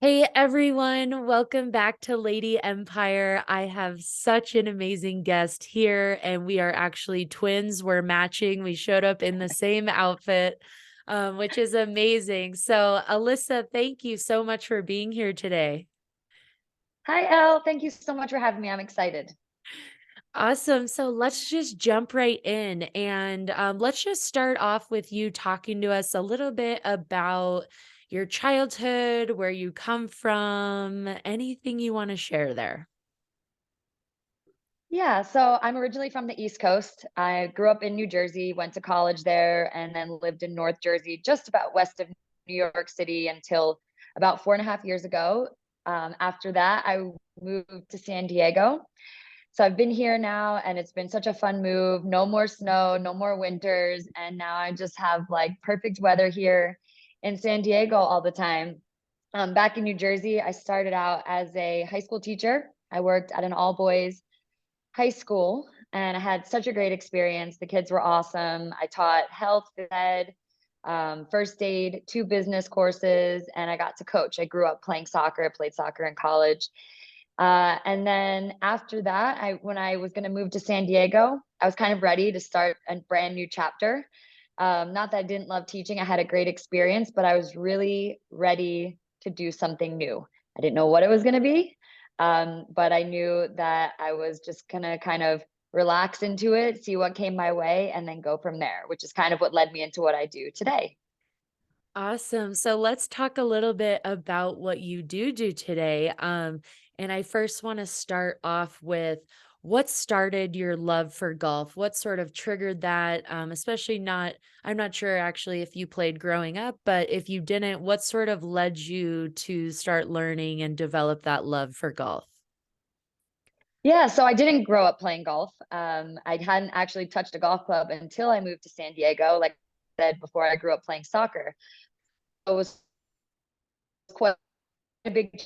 Hey everyone, welcome back to Lady Empire. I have such an amazing guest here, and we are actually twins. We're matching. We showed up in the same outfit, which is amazing. So, Alissa, thank you so much for being here today. Hi, Elle. Thank you so much for having me. I'm excited. Awesome. So let's just jump right in and let's just start off with you talking to us a little bit about your childhood, where you come from, anything you want to share there. Yeah, so I'm originally from the East Coast. I grew up in New Jersey, went to college there, and then lived in North Jersey, just about west of New York City until about 4.5 years ago. After that, I moved to San Diego. So I've been here now, and it's been such a fun move. No more snow, no more winters, and now I just have like perfect weather here in San Diego all the time. Back in New Jersey, I started out as a high school teacher. I worked at an all boys high school and I had such a great experience. The kids were awesome. I taught health ed, first aid, two business courses, and I got to coach. I grew up playing soccer, played soccer in college. And then after that, when I was going to move to San Diego, I was kind of ready to start a brand new chapter. Not that I didn't love teaching, I had a great experience, but I was really ready to do something new. I didn't know what it was going to be, but I knew that I was just going to kind of relax into it, see what came my way, and then go from there, which is kind of what led me into what I do today. Awesome. So let's talk a little bit about what you do today. And I first want to start off with what started your love for golf? What sort of triggered that? Especially I'm not sure actually if you played growing up, but if you didn't, what sort of led you to start learning and develop that love for golf? Yeah, so I didn't grow up playing golf. I hadn't actually touched a golf club until I moved to San Diego. Like I said before, I grew up playing soccer. It was quite a big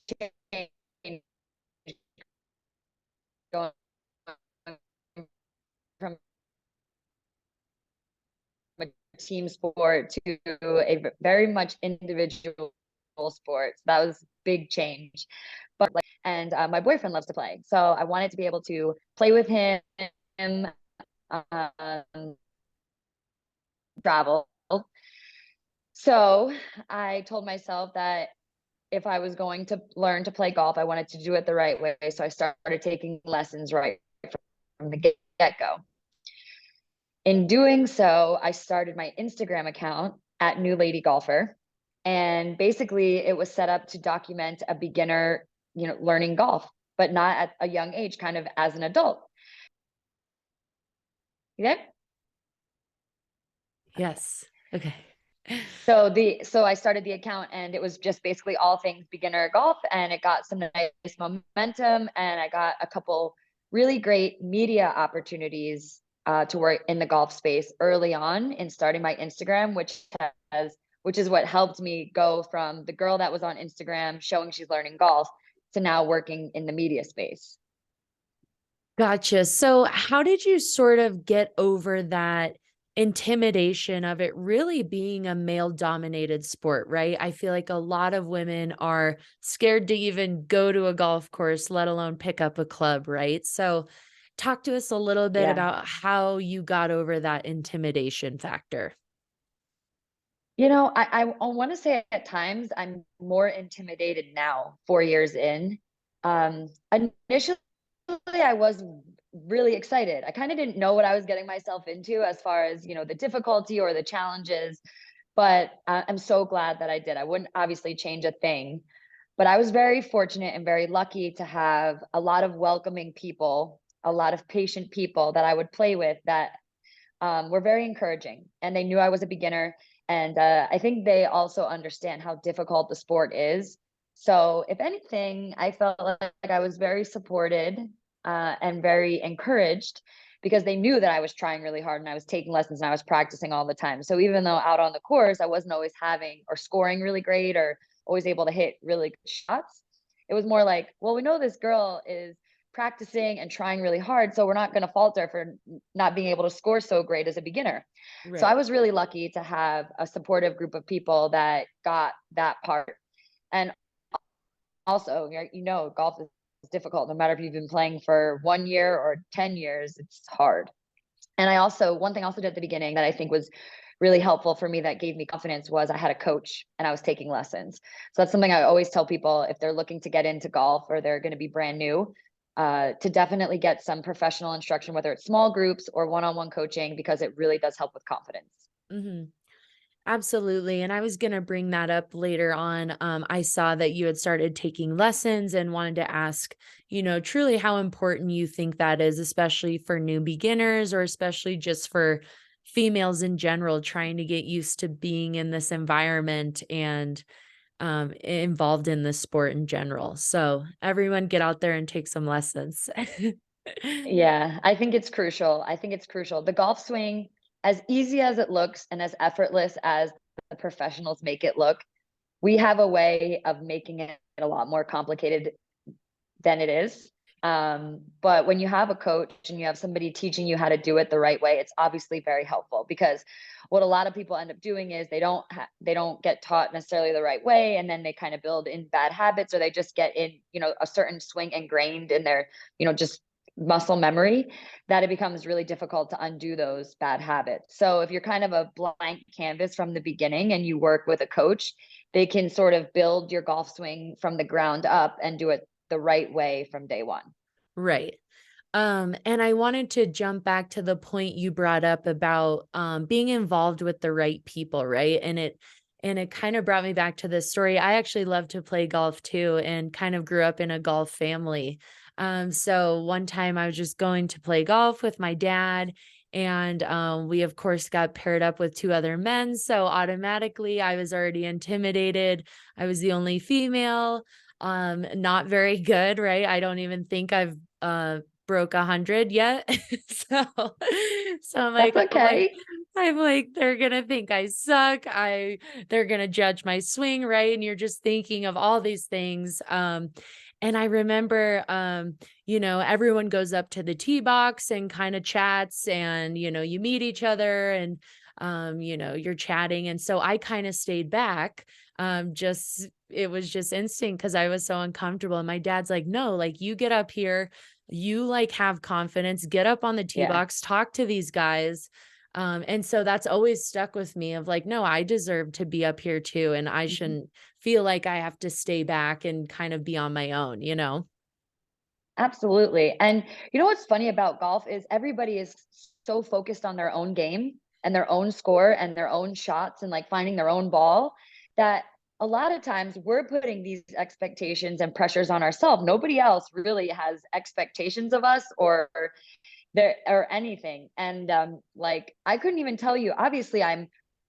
change going from a team sport to a very much individual sport. So that was big change. But like, and my boyfriend loves to play, so I wanted to be able to play with him, um, travel. So I told myself that if I was going to learn to play golf, I wanted to do it the right way. So I started taking lessons right from the get go. In doing so, I started my Instagram account at New Lady Golfer. And basically, it was set up to document a beginner, learning golf, but not at a young age, kind of as an adult. Yeah. Yes. Okay. So I started the account and it was just basically all things beginner golf, and it got some nice momentum, and I got a couple really great media opportunities to work in the golf space early on in starting my Instagram, which is what helped me go from the girl that was on Instagram showing she's learning golf to now working in the media space. Gotcha. So, how did you sort of get over that intimidation of it really being a male dominated sport, right? I feel like a lot of women are scared to even go to a golf course, let alone pick up a club, right? So, talk to us a little bit Yeah. about how you got over that intimidation factor. I want to say at times I'm more intimidated now, 4 years in. Initially, I was really excited. I kind of didn't know what I was getting myself into as far as, the difficulty or the challenges, but I'm so glad that I did. I wouldn't obviously change a thing, but I was very fortunate and very lucky to have a lot of welcoming people, a lot of patient people that I would play with that were very encouraging, and they knew I was a beginner. And I think they also understand how difficult the sport is. So, if anything, I felt like I was very supported and very encouraged because they knew that I was trying really hard and I was taking lessons and I was practicing all the time. So, even though out on the course, I wasn't always having or scoring really great or always able to hit really good shots, it was more like, well, we know this girl is practicing and trying really hard, so we're not going to fault her for not being able to score so great as a beginner. So I Right. was really lucky to have a supportive group of people that got that part. And also, golf is difficult no matter if you've been playing for 1 year or 10 years, it's hard. And one thing I also did at the beginning that I think was really helpful for me that gave me confidence was I had a coach and I was taking lessons. So that's something I always tell people if they're looking to get into golf or they're going to be brand new, to definitely get some professional instruction, whether it's small groups or one-on-one coaching, because it really does help with confidence. Hmm. Absolutely. And I was going to bring that up later on. I saw that you had started taking lessons and wanted to ask, truly how important you think that is, especially for new beginners or especially just for females in general, trying to get used to being in this environment and involved in the sport in general. So everyone get out there and take some lessons. Yeah, I think it's crucial. I think it's crucial. The golf swing, as easy as it looks and as effortless as the professionals make it look, we have a way of making it a lot more complicated than it is. But when you have a coach and you have somebody teaching you how to do it the right way, it's obviously very helpful, because what a lot of people end up doing is they don't get taught necessarily the right way, and then they kind of build in bad habits, or they just get in, a certain swing ingrained in their, just muscle memory, that it becomes really difficult to undo those bad habits. So if you're kind of a blank canvas from the beginning and you work with a coach, they can sort of build your golf swing from the ground up and do it the right way from day one. Right. And I wanted to jump back to the point you brought up about being involved with the right people, right? And it kind of brought me back to this story. I actually love to play golf too, and kind of grew up in a golf family. So one time I was just going to play golf with my dad, and we of course got paired up with two other men. So automatically I was already intimidated. I was the only female, not very good, right? I don't even think I've broke 100 yet. So so I'm like That's I'm like okay. I'm like, "They're gonna think I suck, they're gonna judge my swing," right? And you're just thinking of all these things, and I remember, everyone goes up to the tee box and kinda chats and, you meet each other and, you're chatting, and so I kinda stayed back, just it was just instinct because I was so uncomfortable, and my dad's like, "No, like, you get up here, you, like, have confidence, get up on the tee Yeah. box, talk to these guys." And so that's always stuck with me of like, "No, I deserve to be up here too, and I Mhm. shouldn't feel like I have to stay back and kind of be on my own," you know? Absolutely. And you know what's funny about golf is everybody is so focused on their own game and their own score and their own shots and like finding their own ball, that a lot of times we're putting these expectations and pressures on ourselves. Nobody else really has expectations of us or anything. And like I couldn't even tell you, obviously I'm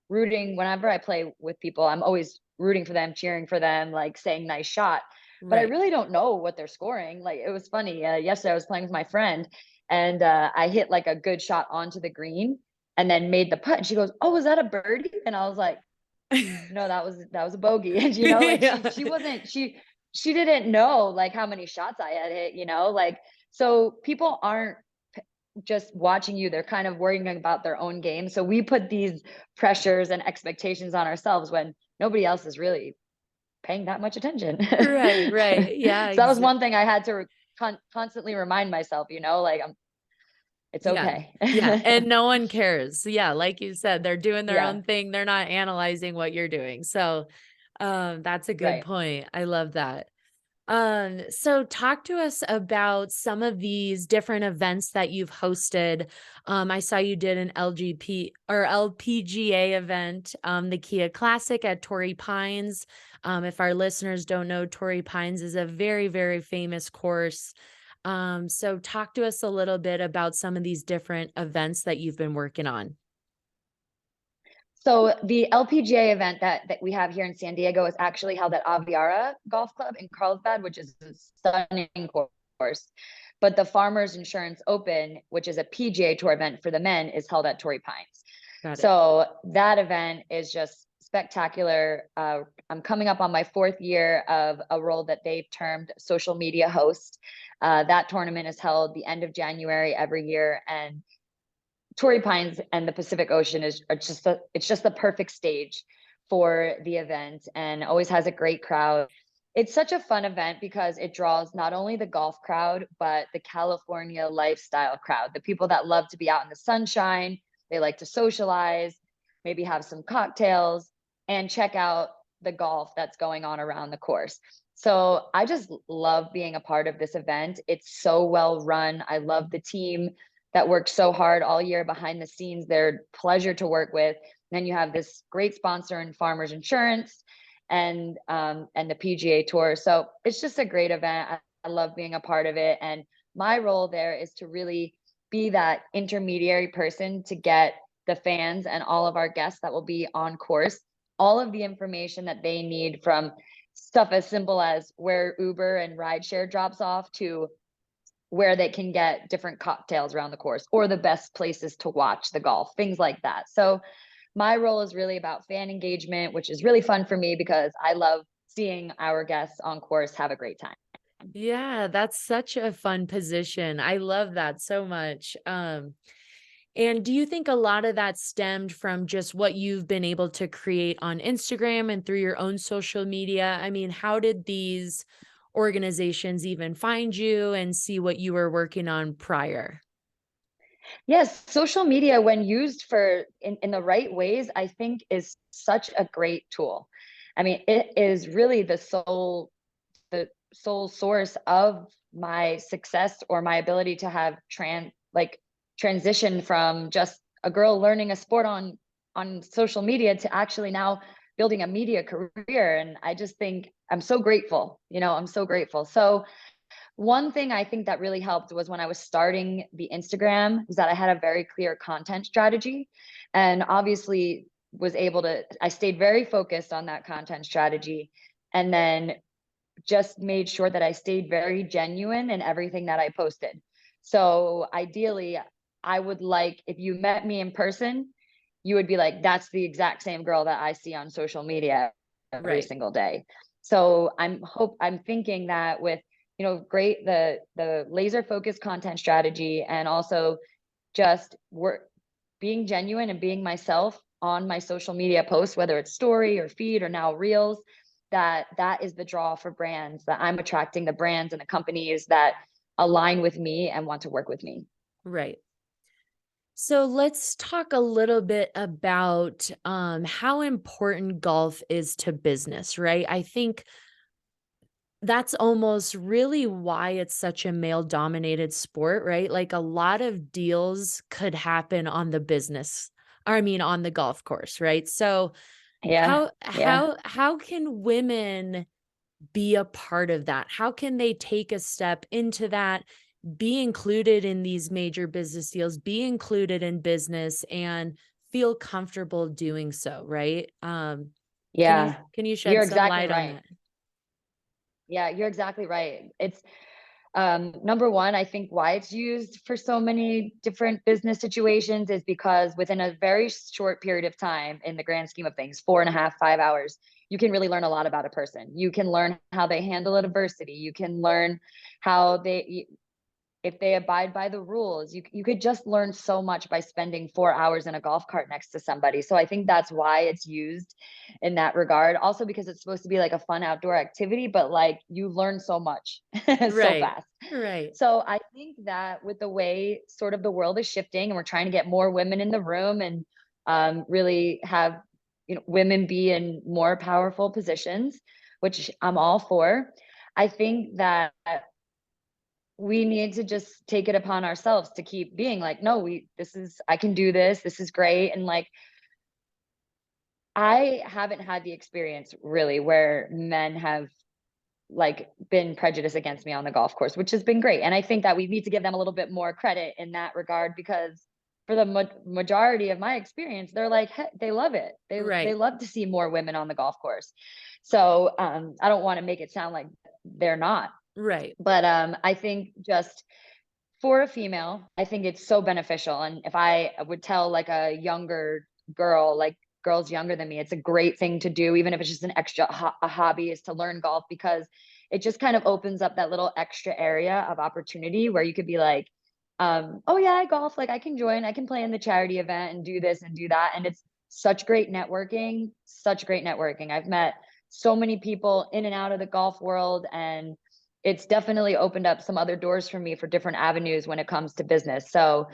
rooting whenever I play with people, I'm always rooting for them, cheering for them, like saying nice shot. But I Right. really don't know what they're scoring. Like it was funny. Yesterday I was playing with my friend and I hit like a good shot onto the green and then made the putt. And she goes, "Oh, was that a birdie?" And I was like, "No, that was a bogey." And like Yeah. she didn't know like how many shots I had hit, like so people aren't just watching you, they're kind of worrying about their own game. So we put these pressures and expectations on ourselves when nobody else is really paying that much attention. Right, right. Yeah, So that was one thing I had to constantly remind myself, like it's yeah. okay. Yeah, and no one cares. Yeah, like you said, they're doing their Yeah, own thing, they're not analyzing what you're doing. So, that's a good right. point. I love that. So talk to us about some of these different events that you've hosted. I saw you did an LGP or LPGA event, the Kia Classic at Torrey Pines. If our listeners don't know, Torrey Pines is a very, very famous course. So talk to us a little bit about some of these different events that you've been working on. So the LPGA event that we have here in San Diego is actually held at Aviara Golf Club in Carlsbad, which is a stunning course. But the Farmers Insurance Open, which is a PGA Tour event for the men, is held at Torrey Pines. Got it. So that event is just spectacular. I'm coming up on my 4th year of a role that they've termed social media host. That tournament is held the end of January every year, and Torrey Pines and the Pacific Ocean it's just the perfect stage for the event and always has a great crowd. It's such a fun event because it draws not only the golf crowd, but the California lifestyle crowd, the people that love to be out in the sunshine. They like to socialize, maybe have some cocktails, and check out the golf that's going on around the course. So I just love being a part of this event. It's so well run. I love the team that works so hard all year behind the scenes. They're a pleasure to work with. And then you have this great sponsor in Farmers Insurance and the PGA Tour. So it's just a great event. I love being a part of it, and my role there is to really be that intermediary person to get the fans and all of our guests that will be on course all of the information that they need, from stuff as simple as where Uber and rideshare drops off to where they can get different cocktails around the course or the best places to watch the golf, things like that. So my role is really about fan engagement, which is really fun for me because I love seeing our guests on course have a great time. Yeah, that's such a fun position. I love that so much. And do you think a lot of that stemmed from just what you've been able to create on Instagram and through your own social media? I mean, how did these organizations even find you and see what you were working on prior? Yes, social media, when used in the right ways, I think is such a great tool. I mean, it is really the sole source of my success or my ability to have transition from just a girl learning a sport on social media to actually now building a media career. And I just think I'm so grateful. I'm so grateful. So one thing I think that really helped was when I was starting the Instagram, was that I had a very clear content strategy, and obviously I stayed very focused on that content strategy, and then just made sure that I stayed very genuine in everything that I posted. So ideally, I would like, if you met me in person, you would be like, that's the exact same girl that I see on social media every Right. single day. So I'm thinking that with, great the laser focused content strategy, and also just work being genuine and being myself on my social media posts, whether it's story or feed or now reels, that is the draw for brands, that I'm attracting the brands and the companies that align with me and want to work with me. Right. So let's talk a little bit about how important golf is to business, right? I think that's almost really why it's such a male dominated sport, right? Like a lot of deals could happen on the business, or I mean on the golf course, right? So Yeah. Yeah. how can women be a part of that? How can they take a step into that, be included in these major business deals, be included in business and feel comfortable doing so, right? Yeah. Can you shed You're some exactly light on right. that? Yeah, you're exactly right. It's number one, I think why it's used for so many different business situations is because within a very short period of time, in the grand scheme of things, 4.5, 5 hours, you can really learn a lot about a person. You can learn how they handle adversity. You can learn how if they abide by the rules. You could just learn so much by spending 4 hours in a golf cart next to somebody. So I think that's why it's used in that regard. Also because it's supposed to be like a fun outdoor activity, but like you learn so much so Right. fast. Right. So I think that with the way sort of the world is shifting and we're trying to get more women in the room and really have women be in more powerful positions, which I'm all for. I think that we need to just take it upon ourselves to keep being like, no, I can do this. This is great. And like, I haven't had the experience really where men have like been prejudiced against me on the golf course, which has been great. And I think that we need to give them a little bit more credit in that regard, because for the majority of my experience, they're like, they love it. They Right. love to see more women on the golf course. So I don't want to make it sound like they're not, Right. but I think just for a female, I think it's so beneficial. And if I would tell like a younger girl, like girls younger than me, it's a great thing to do, even if it's just an extra a hobby, is to learn golf, because it just kind of opens up that little extra area of opportunity where you could be like, oh yeah, I golf, like I can join, I can play in the charity event and do this and do that. And it's such great networking, such great networking. I've met so many people in and out of the golf world, and it's definitely opened up some other doors for me for different avenues when it comes to business. So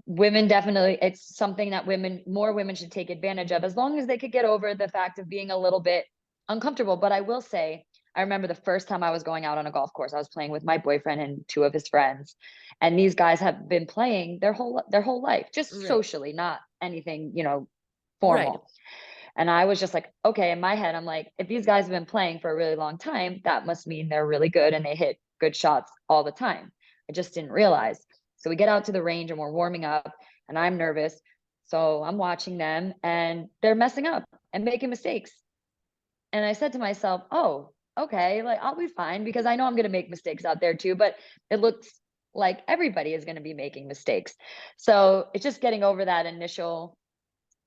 women definitely, it's something that more women should take advantage of, as long as they could get over the fact of being a little bit uncomfortable. But I will say, I remember the first time I was going out on a golf course, I was playing with my boyfriend and two of his friends, and these guys have been playing their whole life, just Right. socially, not anything, Right. formal. And I was just like, okay, in my head, I'm like, if these guys have been playing for a really long time, that must mean they're really good and they hit good shots all the time. I just didn't realize. So we get out to the range and we're warming up, and I'm nervous. So I'm watching them and they're messing up and making mistakes. And I said to myself, oh, okay, like I'll be fine, because I know I'm going to make mistakes out there too, but it looks like everybody is going to be making mistakes. So it's just getting over that initial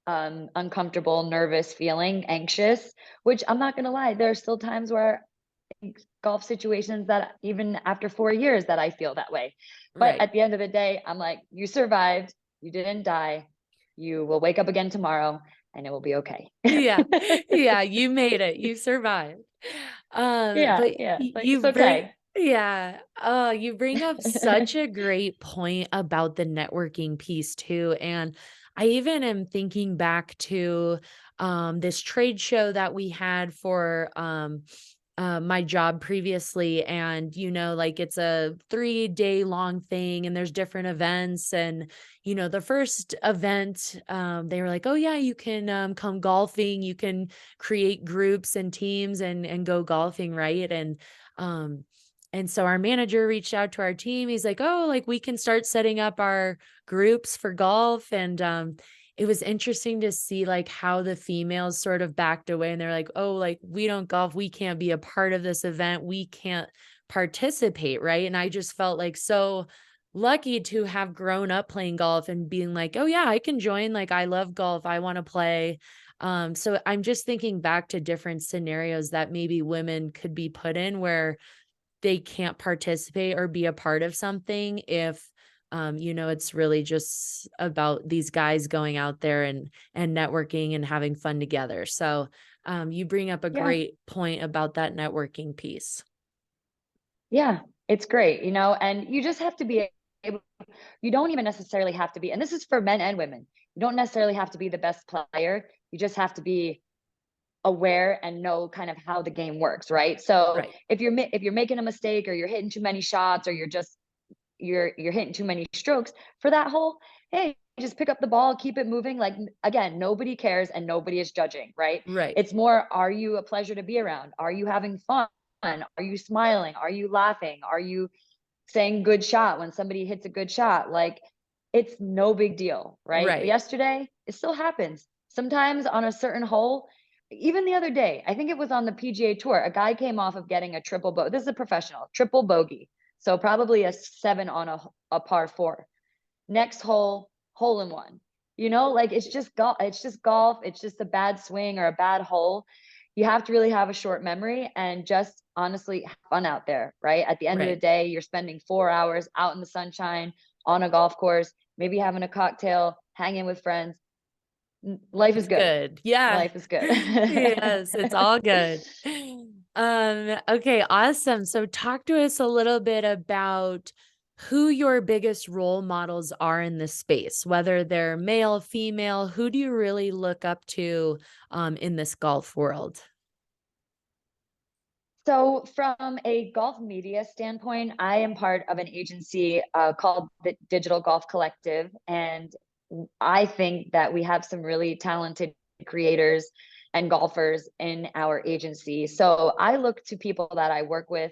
uncomfortable, nervous feeling, anxious, which I'm not going to lie, there are still times where golf situations that even after 4 years that I feel that way. But Right. at the end of the day, I'm like, you survived, you didn't die, you will wake up again tomorrow and it will be okay. Yeah. Yeah, you made it. You survived. Yeah, But yeah, like you it's bring okay. yeah. You bring up such a great point about the networking piece too. And I even am thinking back to this trade show that we had for my job previously. And like, it's a 3-day long thing and there's different events. And the first event, they were like, oh yeah, you can come golfing, you can create groups and teams and go golfing, right? Um and so our manager reached out to our team. He's like, oh, like, we can start setting up our groups for golf. And it was interesting to see, like, how the females sort of backed away, and they're like, "Oh, like, we don't golf, we can't be a part of this event, we can't participate," right? And I just felt, like, so lucky to have grown up playing golf and being like, "Oh, yeah, I can join, like, I love golf, I wanna play." So I'm just thinking back to different scenarios that maybe women could be put in where they can't participate or be a part of something if, it's really just about these guys going out there and networking and having fun together. So, you bring up a Yeah, great point about that networking piece. yeah, it's great, and you just have to be able, you don't even necessarily have to be, and this is for men and women, you don't necessarily have to be the best player. You just have to be aware and know kind of how the game works, right? So Right, if you're making a mistake, or you're hitting too many shots, or you're hitting too many strokes for that hole, hey, just pick up the ball, keep it moving. Like, again, nobody cares and nobody is judging, right? right, It's more, are you a pleasure to be around? Are you having fun? Are you smiling? Are you laughing? Are you saying good shot when somebody hits a good shot? Like, it's no big deal, right? right, Yesterday, it still happens. Sometimes on a certain hole, even the other day, I think it was on the PGA Tour, a guy came off of getting a triple bogey. This is a professional, triple bogey. So probably a 7 on a par 4. Next hole, hole in one. Like, it's just golf. It's just golf. It's just a bad swing or a bad hole. You have to really have a short memory and just honestly have fun out there, right? At the end of the right. day, you're spending 4 hours out in the sunshine on a golf course, maybe having a cocktail, hanging with friends. Life is It's good. good. Yeah. Life is good. Yes, it's all good. Okay, awesome. So talk to us a little bit about who your biggest role models are in this space, whether they're male, female, who do you really look up to in this golf world? So, from a golf media standpoint, I am part of an agency called the Digital Golf Collective. And I think that we have some really talented creators and golfers in our agency. So, I look to people that I work with,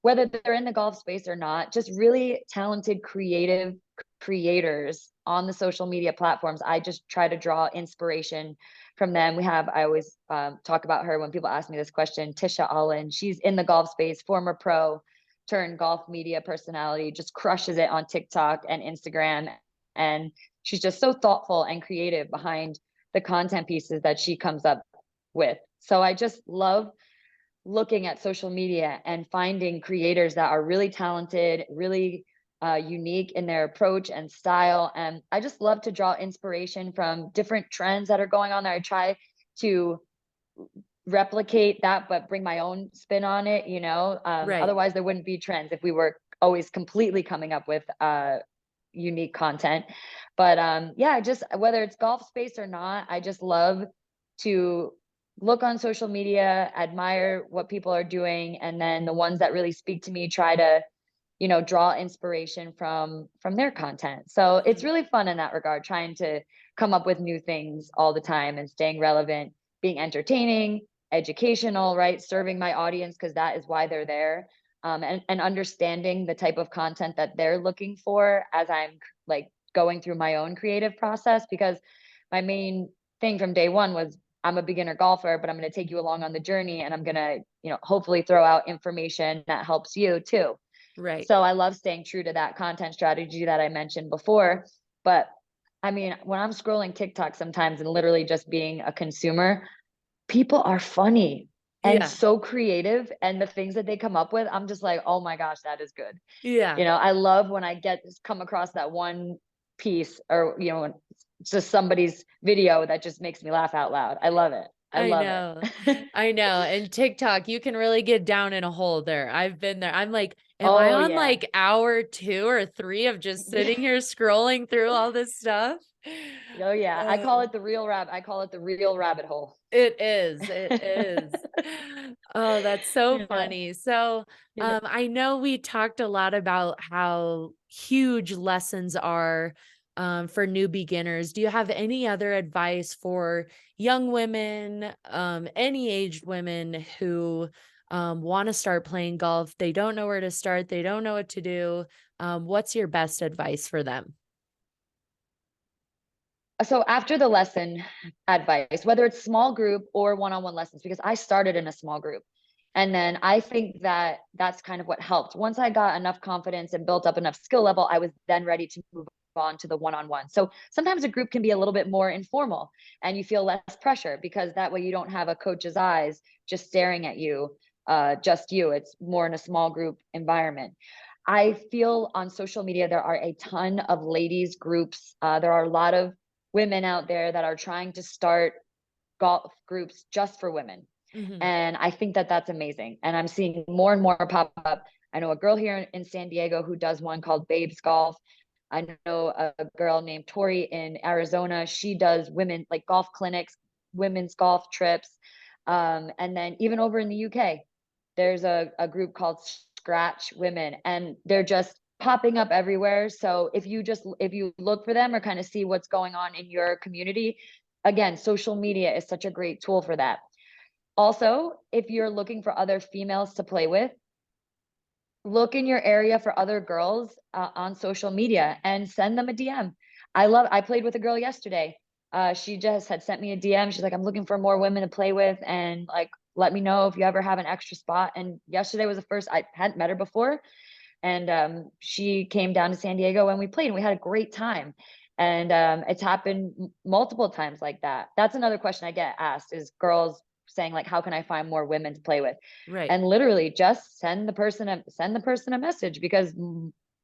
whether they're in the golf space or not, just really talented, creative creators on the social media platforms. I just try to draw inspiration from them. I always talk about her when people ask me this question, Tisha Allen. She's in the golf space, former pro turned golf media personality, just crushes it on TikTok and Instagram. And she's just so thoughtful and creative behind the content pieces that she comes up with. So I just love looking at social media and finding creators that are really talented, really unique in their approach and style. And I just love to draw inspiration from different trends that are going on there. I try to replicate that, but bring my own spin on it, you know? Right. Otherwise there wouldn't be trends if we were always completely coming up with unique content. But yeah, just whether it's golf space or not, I just love to look on social media, admire what people are doing, and then the ones that really speak to me, try to, you know, draw inspiration from their content. So it's Mhm. really fun in that regard, trying to come up with new things all the time and staying relevant, being entertaining, educational, right? Serving my audience because that is why they're there. And understanding the type of content that they're looking for as I'm like going through my own creative process. Because my main thing from day one was I'm a beginner golfer, but I'm going to take you along on the journey, and I'm going to, you know, hopefully throw out information that helps you too. Right. So I love staying true to that content strategy that I mentioned before. But I mean, when I'm scrolling TikTok sometimes and literally just being a consumer, people are funny and Yeah. so creative. And the things that they come up with, I'm just like, oh my gosh, that is good. Yeah. You know, I love when I come across that one piece, or, you know, it's just somebody's video that just makes me laugh out loud. I love it. I I love know. it. I know, and TikTok, you can really get down in a hole there. I've been there. I'm like, "Am I Oh on, yeah. like, hour 2 or 3 of just Yeah. sitting here scrolling through all this stuff?" Oh yeah. Uh, I call it the real rabbit hole. it is. Oh, that's so Yeah. funny. So, Yeah. I know we talked a lot about how huge lessons are, for new beginners. Do you have any other advice for young women, any aged women who want to start playing golf? They don't know where to start. They don't know what to do. What's your best advice for them? So after the lesson advice, whether it's small group or one-on-one lessons, because I started in a small group. And then I think that that's kind of what helped. Once I got enough confidence and built up enough skill level, I was then ready to move on to the one-on-one. So sometimes a group can be a little bit more informal and you feel less pressure because that way you don't have a coach's eyes just staring at you, just you. It's more in a small group environment. I feel on social media there are a ton of ladies groups. There are a lot of women out there that are trying to start golf groups just for women. Hmm. And I think that that's amazing. And I'm seeing more and more pop up. I know a girl here in San Diego who does one called Babes Golf. I know a girl named Tori in Arizona. She does women like golf clinics, women's golf trips. And then even over in the UK, there's a group called Scratch Women, and they're just popping up everywhere. So if you look for them or kind of see what's going on in your community, again, social media is such a great tool for that. Also, if you're looking for other females to play with, look in your area for other girls on social media and send them a DM. I played with a girl yesterday. She just had sent me a DM. She's like, I'm looking for more women to play with, and like, let me know if you ever have an extra spot. And yesterday was the first, I hadn't met her before. And she came down to San Diego and we played and we had a great time. And it's happened multiple times like that. That's another question I get asked is girls saying like, how can I find more women to play with? Right. And literally just send the person a message, because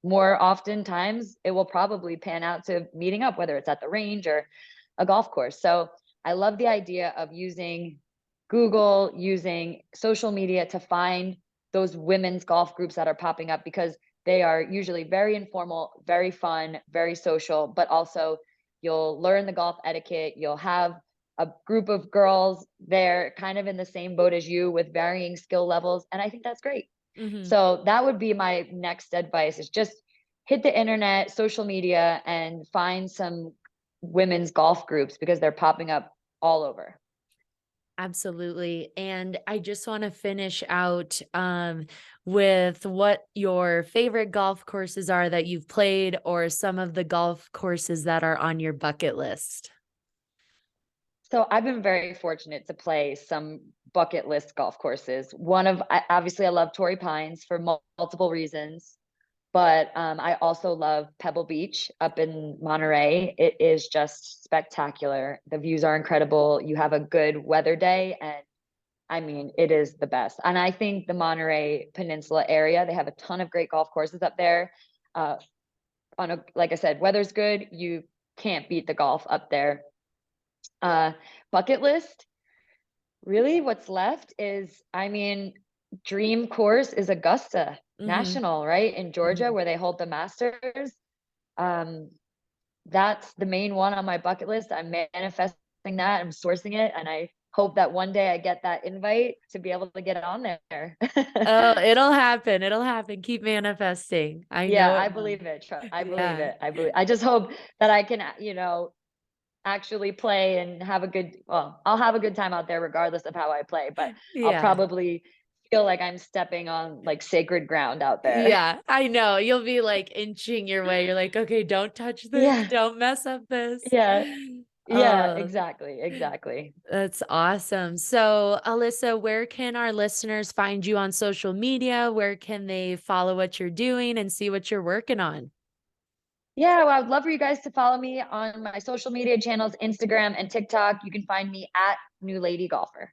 more often times it will probably pan out to meeting up, whether it's at the range or a golf course. So I love the idea of using Google, using social media to find those women's golf groups that are popping up, because they are usually very informal, very fun, very social, but also you'll learn the golf etiquette. You'll have a group of girls there kind of in the same boat as you with varying skill levels. And I think that's great. Hmm. So that would be my next advice is just hit the internet, social media, and find some women's golf groups because they're popping up all over. Absolutely. And I just want to finish out with what your favorite golf courses are that you've played, or some of the golf courses that are on your bucket list. So I've been very fortunate to play some bucket list golf courses. Obviously I love Torrey Pines for multiple reasons, but I also love Pebble Beach up in Monterey. It is just spectacular. The views are incredible. You have a good weather day, and I mean, it is the best. And I think the Monterey Peninsula area, they have a ton of great golf courses up there. Uh, like I said, weather's good. You can't beat the golf up there. Uh, Bucket list. Really, what's left is, I mean, dream course is Augusta Mhm, National, right, in Georgia, mhm. where they hold the Masters. Um, that's the main one on my bucket list. I'm manifesting that, I'm sourcing it, and I hope that one day I get that invite to be able to get on there. Oh, it'll happen, it'll happen, keep manifesting. I Yeah, know it I will. believe it. I believe Yeah, it. I just hope that I can, actually play and have a good, well, I'll have a good time out there regardless of how I play, but I'll yeah. probably feel like I'm stepping on like sacred ground out there. Yeah, I know, you'll be, like, inching your way, you're like, "Okay, don't touch this, Yeah. don't mess up this." Yeah. Yeah, Oh, exactly. Exactly. that's awesome. So, Alyssa, where can our listeners find you on social media? Where can they follow what you're doing and see what you're working on? Yeah, well, I would love for you guys to follow me on my social media channels, Instagram and TikTok. You can find me at New Lady Golfer.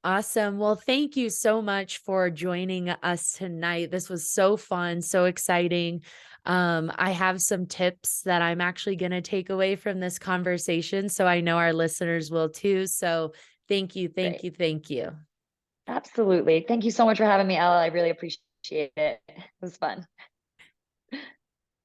Awesome. Well, thank you so much for joining us tonight. This was so fun, so exciting. I have some tips that I'm actually going to take away from this conversation. So I know our listeners will too. So thank you, thank Great. you, thank you. Absolutely. Thank you so much for having me, Ella. I really appreciate it. It was fun.